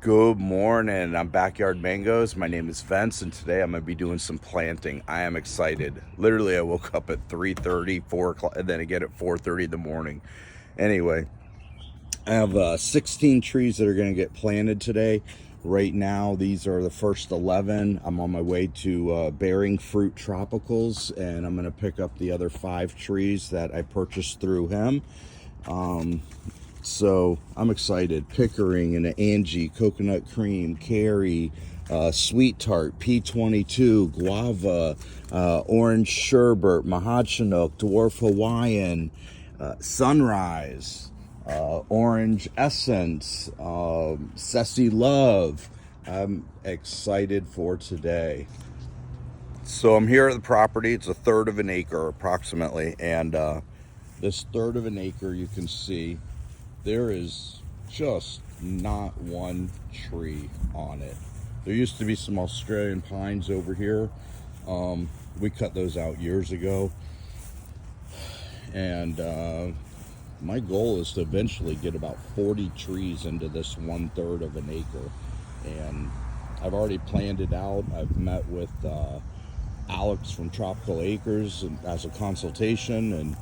Good morning. I'm Backyard Mangoes. My name is Vince, and today I'm going to be doing some planting. I am excited. Literally, I woke up at 3:30, 4 o'clock, and then again at 4:30 in the morning. Anyway, I have 16 trees that are going to get planted today. Right now, these are the first 11. I'm on my way to Bearing Fruit Tropicals, and I'm going to pick up the other 5 trees that I purchased through him. So I'm excited. Pickering and Angie, coconut cream, Carrie, sweet tart, P22, guava, orange sherbet, Mahachinook, dwarf Hawaiian, sunrise, orange essence, Ceci Love. I'm excited for today. So I'm here at the property. It's a third of an acre approximately, and this third of an acre, you can see there is just not one tree on it. There used to be some Australian pines over here. We cut those out years ago, and my goal is to eventually get about 40 trees into this 1/3 of an acre. And I've already planned it out. I've met with Alex from Tropical Acres as a consultation, and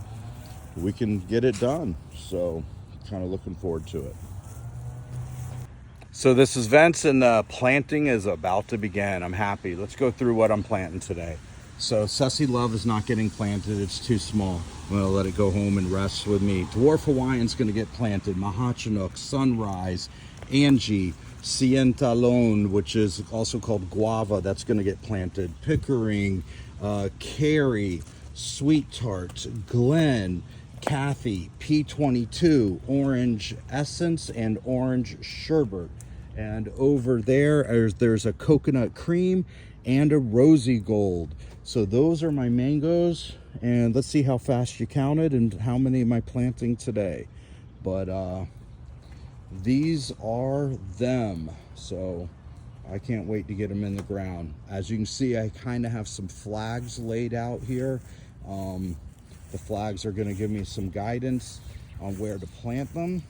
we can get it done. So kind of looking forward to it. So this is Vince, and planting is about to begin. I'm happy. Let's go through what I'm planting today. So Ceci Love is not getting planted. It's too small. I'm going to let it go home and rest with me. Dwarf Hawaiian's going to get planted. Mahachinook, Sunrise, Angie, Cientalone, which is also called guava, that's going to get planted. Pickering, Carrie, Sweet Tart, Glen, Kathy, P22, Orange Essence, and Orange Sherbet. And over there's a coconut cream and a rosy gold. So those are my mangoes, and let's see how fast you counted and how many am I planting today. But these are them. So I can't wait to get them in the ground. As you can see, I kind of have some flags laid out here. The flags are going to give me some guidance on where to plant them.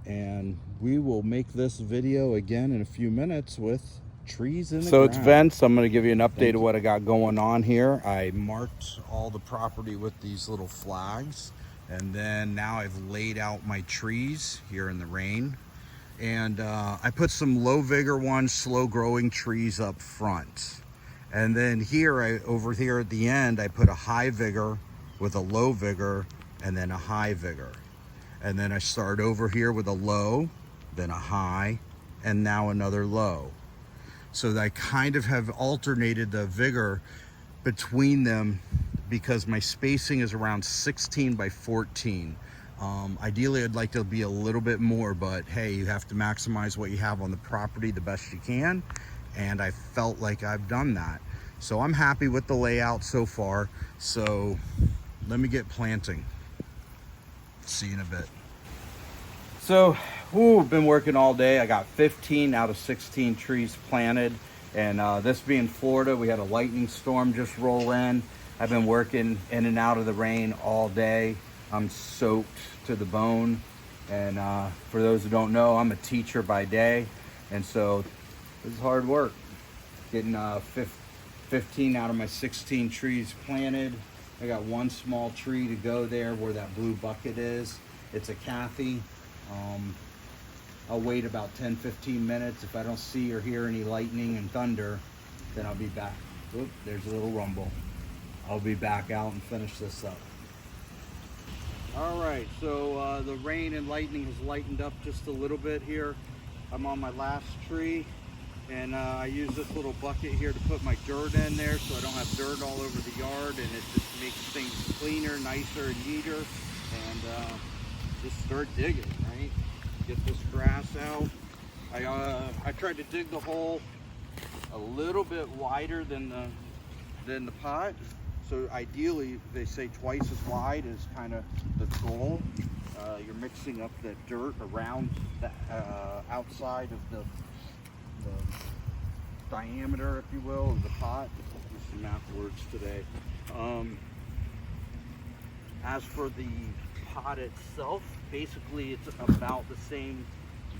And we will make this video again in a few minutes with trees in the ground. So it's Vince. I'm going to give you an update of what I got going on here. I marked all the property with these little flags. And then now I've laid out my trees here in the rain. And I put some low vigor ones, slow growing trees up front. And then here, over here at the end, I put a high vigor with a low vigor and then a high vigor. And then I start over here with a low, then a high, and now another low. So I kind of have alternated the vigor between them because my spacing is around 16 by 14. Ideally, I'd like to be a little bit more, but hey, you have to maximize what you have on the property the best you can. And I felt like I've done that. So I'm happy with the layout so far. So let me get planting. See you in a bit. So, been working all day. I got 15 out of 16 trees planted. And this being Florida, we had a lightning storm just roll in. I've been working in and out of the rain all day. I'm soaked to the bone. And for those who don't know, I'm a teacher by day. And so this is hard work. Getting 15 out of my 16 trees planted. I got one small tree to go there where that blue bucket is. It's a Kathy. I'll wait about 10-15 minutes. If I don't see or hear any lightning and thunder, then I'll be back. Oop, there's a little rumble. I'll be back out and finish this up. All right, so the rain and lightning has lightened up just a little bit here. I'm on my last tree, and I use this little bucket here to put my dirt in there so I don't have dirt all over the yard, and it just makes things cleaner, nicer, and neater. And just start digging, right? Get this grass out. I tried to dig the hole a little bit wider than the pot. So ideally, they say twice as wide is kind of the goal. You're mixing up the dirt around the outside of the diameter, if you will, of the pot. Use some math words today. As for the pot itself, basically it's about the same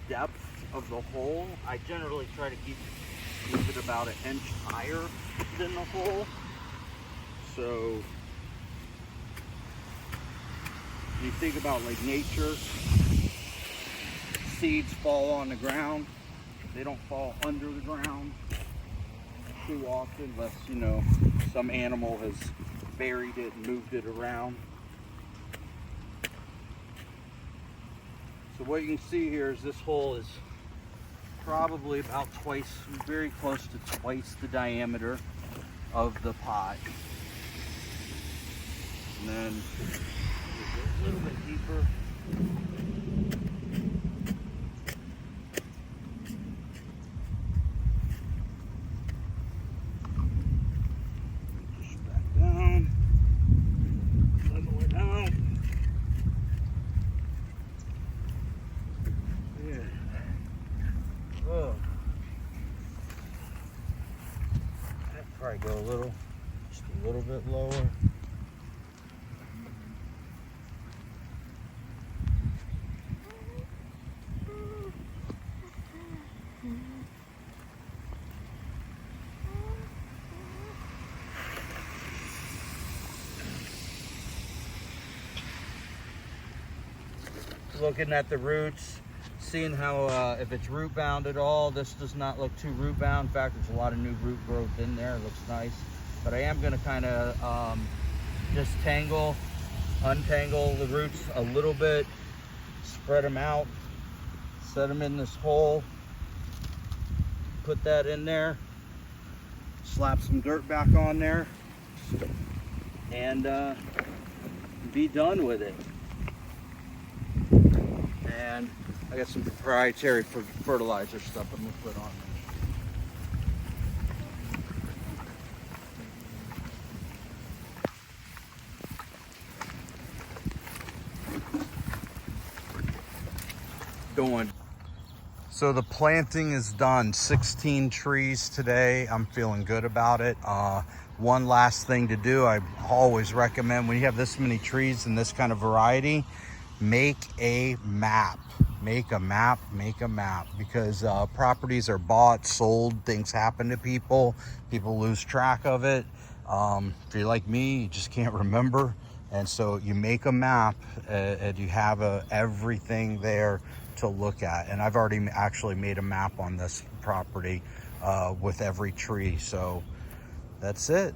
depth of the hole. I generally try to leave it about an inch higher than the hole. So you think about like nature, seeds fall on the ground. They don't fall under the ground too often unless, you know, some animal has buried it and moved it around. So what you can see here is this hole is probably about twice, very close to twice the diameter of the pot. And then a little bit deeper. Push back down. Level it out. Yeah. Oh. I'd probably go just a little bit lower. Looking at the roots, seeing how if it's root bound at all. This does not look too root bound. In fact, there's a lot of new root growth in there. It looks nice. But I am going to kind of just untangle the roots a little bit, spread them out, set them in this hole, put that in there, slap some dirt back on there, and be done with it. And I got some proprietary fertilizer stuff I'm gonna put on there. Going. So the planting is done. 16 trees today. I'm feeling good about it. One last thing to do, I always recommend when you have this many trees and this kind of variety, make a map. Make a map, because properties are bought, sold, things happen to people lose track of it. If you're like me, you just can't remember. And so you make a map and you have everything there to look at. And I've already actually made a map on this property with every tree. So that's it.